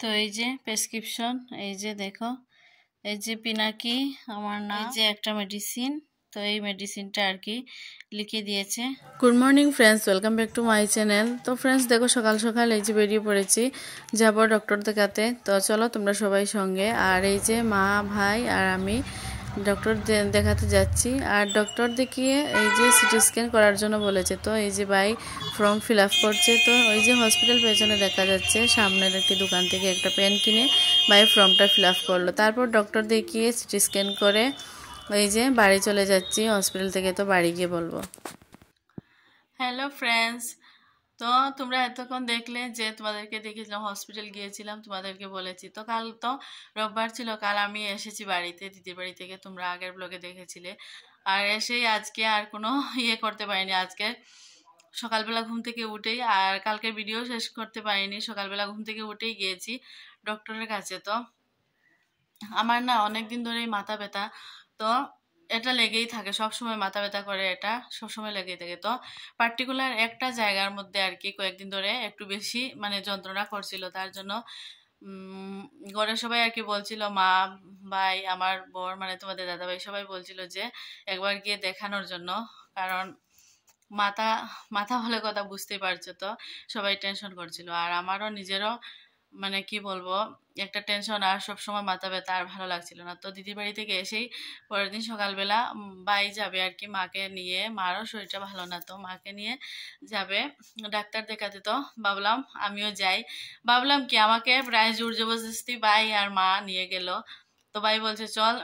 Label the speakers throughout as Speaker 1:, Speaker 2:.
Speaker 1: তো এই যে প্রেসক্রিপশন, এই যে দেখো, এই যে পিনাকি আমার নাম, এই যে একটা মেডিসিন। তো এই মেডিসিনটা আর কি লিখে দিয়েছে। Good morning friends, welcome back to my channel. তো ফ্রেন্ডস দেখো, সকাল সকাল এই যে বেরিয়ে পড়েছি, যাবো ডক্টর দেখাতে। তো চলো তোমরা সবাই সঙ্গে। আর এই যে মা, ভাই আর আমি ডক্টর দেখাতে যাচ্ছি। আর ডক্টর দেখিয়ে এই যে সিটি স্ক্যান করার জন্য বলেছে। তো এই যে ভাই ফর্ম ফিল আপ করছে। তো ওই যে হসপিটাল পেছনে দেখা যাচ্ছে, সামনের একটি দোকান থেকে একটা পেন কিনে ভাই ফর্মটা ফিল আপ করলো। তারপর ডক্টর দেখিয়ে সিটি স্ক্যান করে এই যে বাড়ি চলে যাচ্ছি হসপিটাল থেকে। তো বাড়ি গিয়ে বলবো। হ্যালো ফ্রেন্ডস, তো তোমরা এতক্ষণ দেখলে যে তোমাদেরকে দেখেছিলাম হসপিটাল গিয়েছিলাম, তোমাদেরকে বলেছি। তো কাল তো রোববার ছিল, কাল আমি এসেছি বাড়িতে, দিদির বাড়ি থেকে, তোমরা আগের ব্লগে দেখেছিলে। আর এসেই আজকে আর কোনো করতে পারিনি। আজকে সকালবেলা ঘুম থেকে উঠেই, আর কালকের ভিডিও শেষ করতে পারিনি, সকালবেলা ঘুম থেকে উঠেই গিয়েছি ডক্টরের কাছে। তো আমার না অনেক দিন ধরেই মাথা ব্যথা, তো এটা লেগেই থাকে, সব সময় মাথা ব্যথা করে, এটা সব সময় লেগেই থাকে। তো পার্টিকুলার একটা জায়গার মধ্যে আর কি কয়েকদিন ধরে একটু বেশি মানে যন্ত্রণা করছিল। তার জন্য ঘরের সবাই আর কি বলছিল, মা, ভাই, আমার বর মানে তোমাদের দাদা ভাই সবাই বলছিল যে একবার গিয়ে দেখানোর জন্য। কারণ মাথা মাথা হলে কথা বুঝতেই পারছো, তো সবাই টেনশন করছিল। আর আমারও নিজেরও মানে কি বলবো, একটা টেনশন, আর সব সময় মাথা ব্যথা, আর ভালো লাগছিল না। তো দিদির বাড়ি থেকে এসেই পরের দিন সকালবেলা বাই যাবে আর কি মাকে নিয়ে, মারও শরীরটা ভালো না, তো মাকে নিয়ে যাবে ডাক্তার দেখাতে। তো ভাবলাম আমিও যাই। ভাবলাম কি, আমাকে প্রায় জোর জবরদস্তি বাই আর মা নিয়ে গেল। তো ভাই বলছে চল,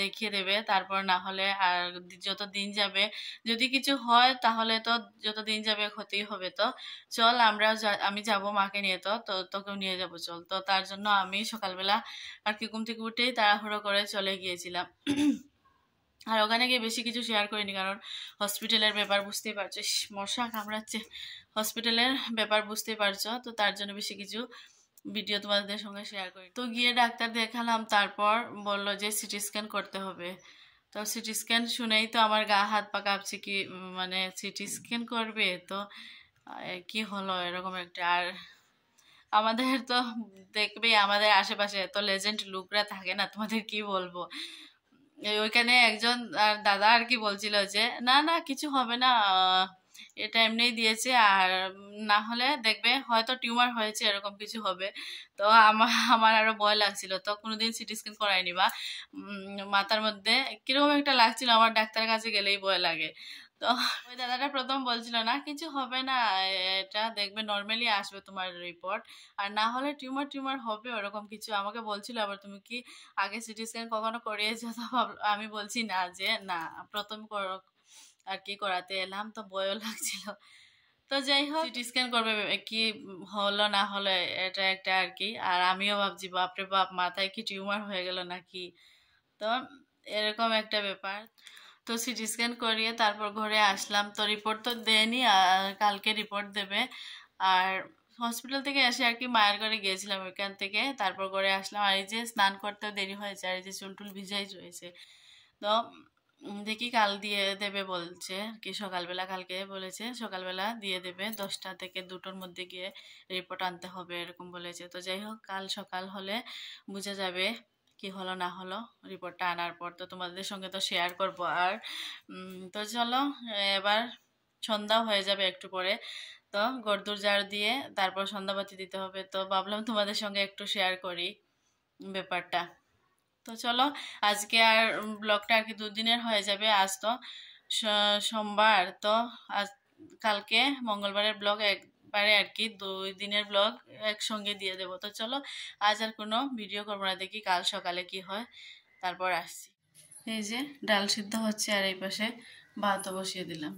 Speaker 1: দেখিয়ে দেবে, তারপর না হলে আর যত দিন যাবে, যদি কিছু হয় তাহলে তো যত দিন যাবে ক্ষতি হবে। তো চল আমি যাব মাকে নিয়ে, তো তো তোকেও নিয়ে যাব, চল। তো তার জন্য আমি সকালবেলা আর কি ঘুম থেকে উঠেই তাড়াহুড়ো করে চলে গিয়েছিলাম। আর ওখানে গিয়ে বেশি কিছু শেয়ার করিনি, কারণ হসপিটালের ব্যাপার বুঝতেই পারছো, মশা কামড়াচ্ছে, হসপিটালের ব্যাপার বুঝতেই পারছো। তো তার জন্য বেশি কিছু ভিডিও তোমাদের সঙ্গে শেয়ার করি। তো গিয়ে ডাক্তার দেখালাম, তারপর বলল যে সিটি স্ক্যান করতে হবে। তো সিটি স্ক্যান শুনেই তো আমার গা হাত পা কাঁপছে, কি মানে সিটি স্ক্যান করবে? তো কি হলো এরকম একটা। আর আমাদের তো দেখবে আমাদের আশেপাশে এত লেজেন্ড লোকরা থাকে না, তোমাদের কি বলবো। ওইখানে একজন দাদা আর কি বলছিল যে না না কিছু হবে না, এটা এমনিই দিয়েছে, আর না হলে দেখবে হয়তো টিউমার হয়েছে, এরকম কিছু হবে। তো আমার আমার আরো ভয় লাগছিল, তো কোনোদিন সিটি স্ক্যান করাইনি, বা মাথার মধ্যে কিরকম একটা লাগছিল, আমার ডাক্তারের কাছে গেলেই ভয় লাগে। তো ওই দাদাটা প্রথম বলছিল না কিছু হবে না, এটা দেখবে নর্মালি আসবে তোমার রিপোর্ট, আর না হলে টিউমার টিউমার হবে, ওরকম কিছু আমাকে বলছিল। আবার তুমি কি আগে সিটি স্ক্যান কখনো করিয়েছো? তো আমি বলছি না, যে না, প্রথম আর কি করাতে এলাম, তো ভয়ও লাগছিল। তো যাই হোক, সিটি স্ক্যান করবে, কি হলো না হলো এটা একটা আর কি। আর আমিও ভাবছি বাপরে বাপ, মাথায় কি টিউমার হয়ে গেল নাকি। তো এরকম একটা ব্যাপার। তো সিটি স্ক্যান করিয়ে তারপর ঘরে আসলাম। তো রিপোর্ট তো দেয়নি, আর কালকে রিপোর্ট দেবে। আর হসপিটাল থেকে এসে আর কি মায়ের ঘরে গিয়েছিলাম, ওইখান থেকে তারপর ঘরে আসলাম। আর এই যে স্নান করতেও দেরি হয়েছে, আর এই যে চুল টুল ভিজাই রয়েছে। তো দেখি কাল দিয়ে দেবে বলছে আর কি, সকালবেলা, কালকে বলেছে সকালবেলা দিয়ে দেবে, 10টা থেকে 2টোর মধ্যে গিয়ে রিপোর্ট আনতে হবে এরকম বলেছে। তো যাই হোক, কাল সকাল হলে বোঝা যাবে কি হলো না হলো। রিপোর্টটা আনার পর তো তোমাদের সঙ্গে তো শেয়ার করব। আর তো চলো, এবার সন্ধ্যাও হয়ে যাবে একটু পরে। তো গড়দুর ঝাড় দিয়ে তারপর সন্ধ্যাবাতি দিতে হবে। তো ভাবলাম তোমাদের সঙ্গে একটু শেয়ার করি ব্যাপারটা। তো চলো, আজকে আর ব্লগটা আর কি দুদিনের হয়ে যাবে। আজ তো সোমবার, তো আজ কালকে মঙ্গলবারের ব্লগ একবারে আর কি 2 দিনের ব্লগ একসঙ্গে দিয়ে দেবো। তো চলো, আজ আর কোনো ভিডিও করবো না, দেখি কাল সকালে কি হয়, তারপর আসছি। এই যে ডাল সিদ্ধ হচ্ছে, আর এই পাশে ভাতও বসিয়ে দিলাম।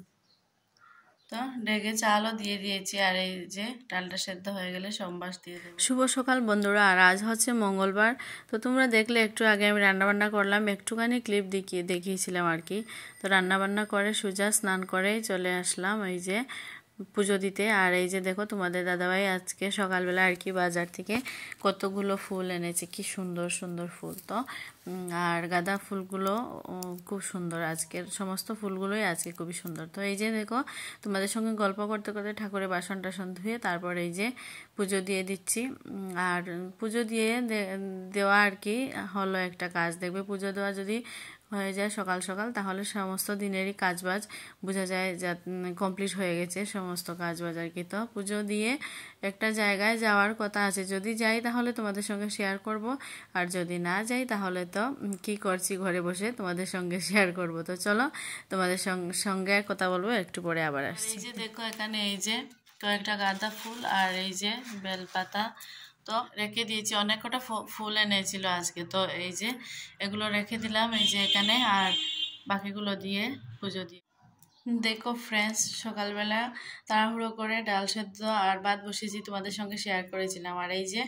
Speaker 1: তো ডেকে চালও দিয়ে দিয়েছি, আর এই যে ডালটা সেদ্ধ হয়ে গেলে সোমবার দিয়ে দেবো। শুভ সকাল বন্ধুরা, আর আজ হচ্ছে মঙ্গলবার। তো তোমরা দেখলে একটু আগে আমি রান্নাবান্না করলাম, একটুখানি ক্লিপ দেখিয়েছিলাম আর কি। তো রান্নাবান্না করে সোজা স্নান করেই চলে আসলাম এই যে পুজো দিতে। আর এই যে দেখো তোমাদের দাদাভাই আজকে সকালবেলা আর কি বাজার থেকে কতগুলো ফুল এনেছে, কি সুন্দর সুন্দর ফুল। তো আর গাঁদা ফুলগুলো খুব সুন্দর, আজকের সমস্ত ফুলগুলোই আজকে খুবই সুন্দর। তো এই যে দেখো তোমাদের সঙ্গে গল্প করতে করতে ঠাকুরের বাসন টাসন ধুয়ে তারপর এই যে পুজো দিয়ে দিচ্ছি। আর পুজো দিয়ে দেওয়া আর কি হলো একটা কাজ। দেখবে পুজো দেওয়া যদি হয়ে যায় সকাল সকাল, তাহলে সমস্ত দিনেরই কাজবাজ বোঝা যায় যা কমপ্লিট হয়ে গেছে সমস্ত কাজবাজ আর কি। তো পুজো দিয়ে একটা জায়গায় যাওয়ার কথা আছে, যদি যাই তাহলে তোমাদের সঙ্গে শেয়ার করব, আর যদি না যাই তাহলে তো কি করছি ঘরে বসে তোমাদের সঙ্গে শেয়ার করব। তো চলো তোমাদের সঙ্গে কথা বলবো একটু পরে, আবার আসছি। এই যে দেখো এখানে এই যে কয়েকটা গাঁদা ফুল আর এই যে বেলপাতা তো রেখে দিয়েছি, অনেক কটা ফুল এনেছিল আজকে। তো এই যে এগুলো রেখে দিলাম এই যে এখানে, আর বাকিগুলো দিয়ে পুজো দিয়ে। দেখো ফ্রেন্ডস, সকালবেলা তাড়াহুড়ো করে ডাল সেদ্ধ আর ভাত বসিয়েছি, তোমাদের সঙ্গে শেয়ার করেছিলাম। আর এই যে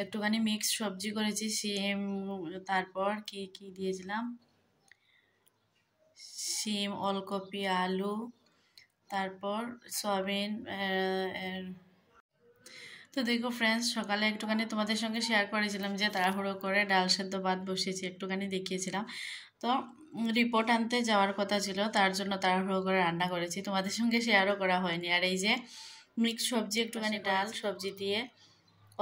Speaker 1: একটুখানি মিক্স সবজি করেছি, শিম, তারপর কি কি দিয়েছিলাম, শিম, ওলকপি, আলু, তারপর সয়াবিন। তো দেখো ফ্রেন্ডস, সকালে একটুখানি তোমাদের সঙ্গে শেয়ার করেছিলাম যে তাড়াহুড়ো করে ডাল সেদ্ধ ভাত বসিয়েছি, একটুখানি দেখিয়েছিলাম। তো রিপোর্ট আনতে যাওয়ার কথা ছিল, তার জন্য তাড়াহুড়ো করে রান্না করেছি, তোমাদের সঙ্গে শেয়ারও করা হয়নি। আর এই যে মিক্স সবজি, একটুখানি ডাল সবজি দিয়ে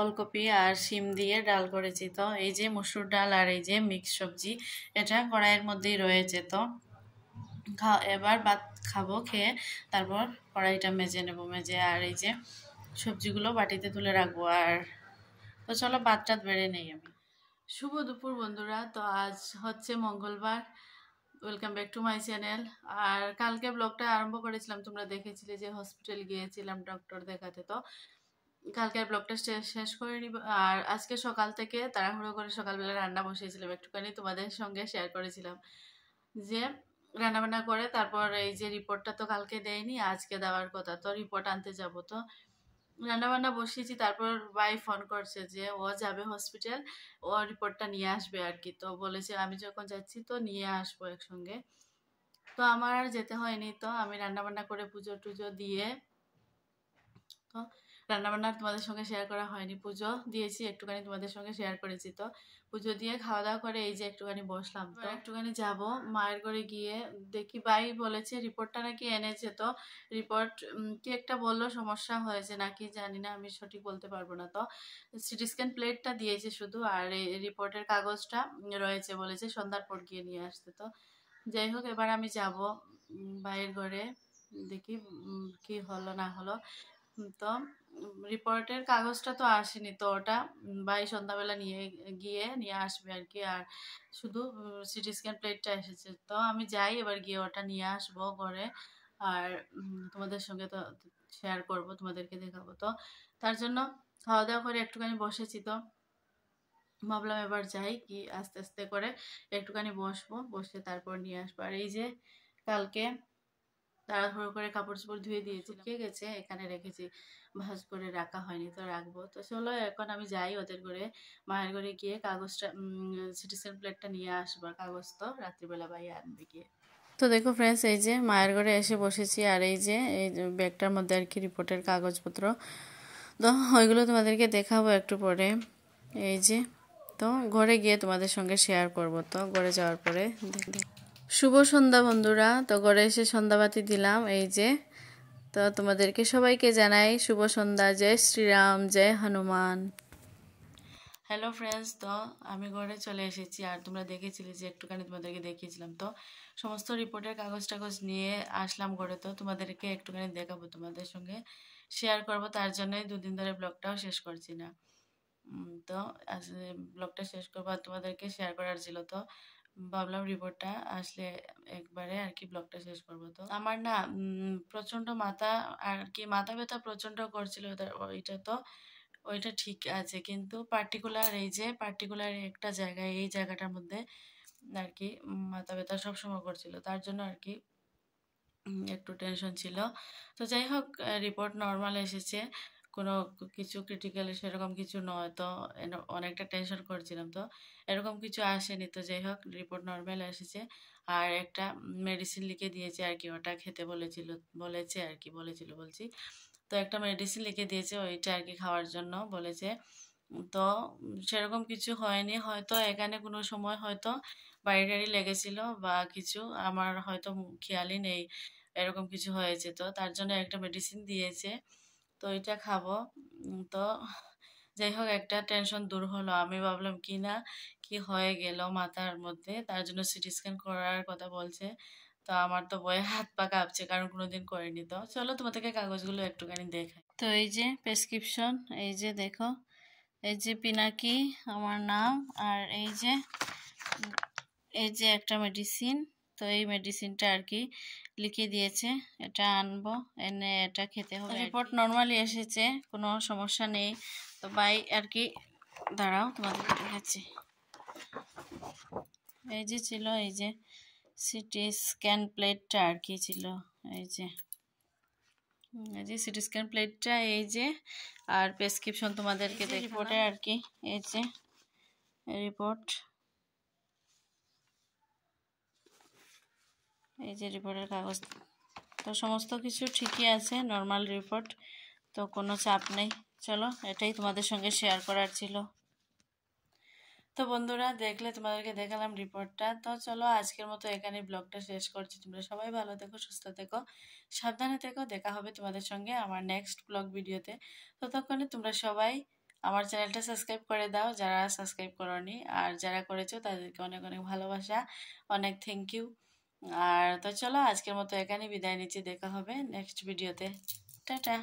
Speaker 1: ওলকপি আর শিম দিয়ে ডাল করেছি। তো এই যে মসুর ডাল আর এই যে মিক্স সবজি, এটা কড়াইয়ের মধ্যেই রয়েছে। তো এবার ভাত খাবো, খেয়ে তারপর কড়াইটা মেজে নেবো, মেজে আর এই যে সবজিগুলো বাটিতে তুলে রাখবো। আর তো চলো ভাত টাত বেড়ে নেই আমি। শুভ দুপুর বন্ধুরা, তো আজ হচ্ছে মঙ্গলবার, welcome back to my channel. আর কালকে ব্লগটা আরম্ভ করেছিলাম, তোমরা দেখেছিলে যে হসপিটাল গিয়েছিলাম ডক্টর দেখাতে। তো কালকের ব্লগটা শেষ করে নিব। আর আজকে সকাল থেকে তাড়াহুড়ো করে সকালবেলা রান্না বসিয়েছিলাম, একটুখানি তোমাদের সঙ্গে শেয়ার করেছিলাম যে রান্নাবান্না করে তারপর এই যে রিপোর্টটা তো কালকে দেয়নি, আজকে দেওয়ার কথা, তো রিপোর্ট আনতে যাব। তো রান্নাবান্না বসিয়েছি, তারপর ভাই ফোন করছে যে ও যাবে হসপিটাল, ও রিপোর্টটা নিয়ে আসবে আর কি। তো বলেছে আমি যখন যাচ্ছি তো নিয়ে আসবো একসঙ্গে। তো আমার আর যেতে হয়নি, তো আমি রান্নাবান্না করে পুজো টুজো দিয়ে, তো রান্নাবান্না তোমাদের সঙ্গে শেয়ার করা হয়নি, পুজো দিয়েছি একটুখানি তোমাদের সঙ্গে শেয়ার করেছি। তো পুজো দিয়ে খাওয়া দাওয়া করে এই যে একটুখানি বসলাম। তো একটুখানি যাব মায়ের ঘরে গিয়ে দেখি, ভাই বলেছে রিপোর্টটা নাকি এনেছে। তো রিপোর্ট কি একটা বললো সমস্যা হয়েছে নাকি জানি না, আমি সঠিক বলতে পারবো না। তো সিটি স্ক্যান প্লেটটা দিয়েছে শুধু, আর এই রিপোর্টের কাগজটা রয়েছে, বলেছে সন্ধ্যার পর গিয়ে নিয়ে আসতে। তো যাই হোক, এবার আমি যাব ভাইয়ের ঘরে, দেখি কি হলো না হলো। তো রিপোর্টের কাগজটা তো আসেনি, তো ওটা ভাই সন্ধ্যাবেলা গিয়ে নিয়ে আসবে আর কি। আর শুধু সিটি স্ক্যান প্লেটটা এসেছে। তো আমি যাই এবার গিয়ে ওটা নিয়ে আসবো ঘরে, আর তোমাদের সঙ্গে তো শেয়ার করব, তোমাদেরকে দেখাবো। তো তার জন্য খাওয়া দাওয়া করে একটুখানি বসেছি। তো ভাবলাম এবার যাই, কি আস্তে আস্তে করে একটুখানি বসবো, বসে তারপর নিয়ে আসবো। আর এই যে কালকে তাড়াহুড়ো করে কাপড় চোপড় ধুয়ে দিয়েছি, শুকিয়ে গেছে, এখানে রেখেছি, ভাঁজ করে রাখা হয়নি, তো রাখবো। তো চলো এখন আমি যাই ওদের ঘরে, মায়ের ঘরে গিয়ে কাগজটা সিটিজেন প্লেটটা নিয়ে আসবো। কাগজ তো রাত্রিবেলা ভাই আনবে গিয়ে। তো দেখো ফ্রেন্ডস, এই যে মায়ের ঘরে এসে বসেছি, আর এই যে ব্যাগটার মধ্যে আর কি রিপোর্টের কাগজপত্র, তো ওইগুলো তোমাদেরকে দেখাবো একটু পরে। এই যে তো ঘরে গিয়ে তোমাদের সঙ্গে শেয়ার করব। তো ঘরে যাওয়ার পরে শুভ সন্ধ্যা বন্ধুরা, তো ঘরে এসে সন্ধ্যাবাতি দিলাম এই যে। তো তোমাদেরকে সবাইকে জানাই শুভ সন্ধ্যা, জয় শ্রীরাম, জয় হনুমান। হ্যালো ফ্রেন্ডস, তো আমি ঘরে চলে এসেছি, আর তোমরা দেখেছিলে যে একটুখানি তোমাদেরকে দেখিয়েছিলাম। তো সমস্ত রিপোর্টের কাগজ টাগজ নিয়ে আসলাম ঘরে, তো তোমাদেরকে একটুখানি দেখাবো, তোমাদের সঙ্গে শেয়ার করব, তার জন্যই দুদিন ধরে ব্লগটাও শেষ করছি না। তো ব্লগটা শেষ করবো আর তোমাদেরকে শেয়ার করার ছিল, তো ভাবলাম রিপোর্টটা আসলে একবারে আর কি ব্লগটা শেষ করবো। তো আমার না প্রচণ্ড মাথা আর কি, মাথা ব্যথা প্রচণ্ড করছিল, ওইটা তো ওইটা ঠিক আছে, কিন্তু পার্টিকুলার একটা জায়গায়, এই জায়গাটার মধ্যে আর কি মাথা ব্যথা সবসময় করছিল, তার জন্য আর কি একটু টেনশন ছিল। তো যাই হোক, রিপোর্ট নর্মাল এসেছে, কোনো কিছু ক্রিটিক্যালি সেরকম কিছু নয়, তো অনেকটা টেনশন করছিলাম। তো এরকম কিছু আসেনি, তো যাই হোক রিপোর্ট নর্মাল এসেছে। আর একটা মেডিসিন লিখে দিয়েছে আর কি, ওটা খেতে বলেছে আর কি, বলছি। তো একটা মেডিসিন লিখে দিয়েছে, ওইটা আর কি খাওয়ার জন্য বলেছে। তো সেরকম কিছু হয়নি, হয়তো এখানে কোনো সময় হয়তো বাড়ি টাড়ি লেগেছিল বা কিছু, আমার হয়তো খেয়ালই নেই এরকম কিছু হয়েছে। তো তার জন্য একটা মেডিসিন দিয়েছে, তো এটা খাবো। তো যাই হোক একটা টেনশন দূর হলো। আমি ভাবলাম কি না কি হয়ে গেল মাথার মধ্যে, তার জন্য সিটি স্ক্যান করার কথা বলছে। তো আমার তো বয়ে হাত পা কাঁপছে, কারণ কোনোদিন করিনি। তো চলো তোমাদেরকে কাগজগুলো একটুখানি দেখাই। তো এই যে প্রেসক্রিপশন, এই যে দেখো, এই যে পিনাকি আমার নাম, আর এই যে একটা মেডিসিন। তো এই মেডিসিনটা আর কি লিখে দিয়েছে, এটা আনবো, এনে এটা খেতে হবে। রিপোর্ট নর্মালি এসেছে, কোনো সমস্যা নেই। তো বাই আর কি, দাঁড়াও তোমাদেরকে দেখাচ্ছি। এই যে ছিল, এই যে সিটি স্ক্যান প্লেটটা আর কি ছিল, এই যে সিটি স্ক্যান প্লেটটা, এই যে আর প্রেসক্রিপশন তোমাদেরকে রিপোর্টে আর কি, এই যে রিপোর্ট, এই যে রিপোর্টের কাগজ। তো সমস্ত কিছু ঠিকই আছে, নর্মাল রিপোর্ট, তো কোনো চাপ নেই। চলো এটাই তোমাদের সঙ্গে শেয়ার করার ছিল। তো বন্ধুরা দেখলে, তোমাদেরকে দেখালাম রিপোর্টটা। তো চলো আজকের মতো এখানে ব্লগটা শেষ করছি। তোমরা সবাই ভালো থেকো, সুস্থ থেকো, সাবধানে থেকো। দেখা হবে তোমাদের সঙ্গে আমার নেক্সট ব্লগ ভিডিওতে। ততক্ষণে তোমরা সবাই আমার চ্যানেলটা সাবস্ক্রাইব করে দাও, যারা সাবস্ক্রাইব করোনি, আর যারা করেছো তাদেরকে অনেক অনেক ভালোবাসা, অনেক থ্যাংক ইউ। আর তো চলো আজকের মতো এখানে বিদায় নিচ্ছি, দেখা হবে নেক্সট ভিডিওতে। টাটা।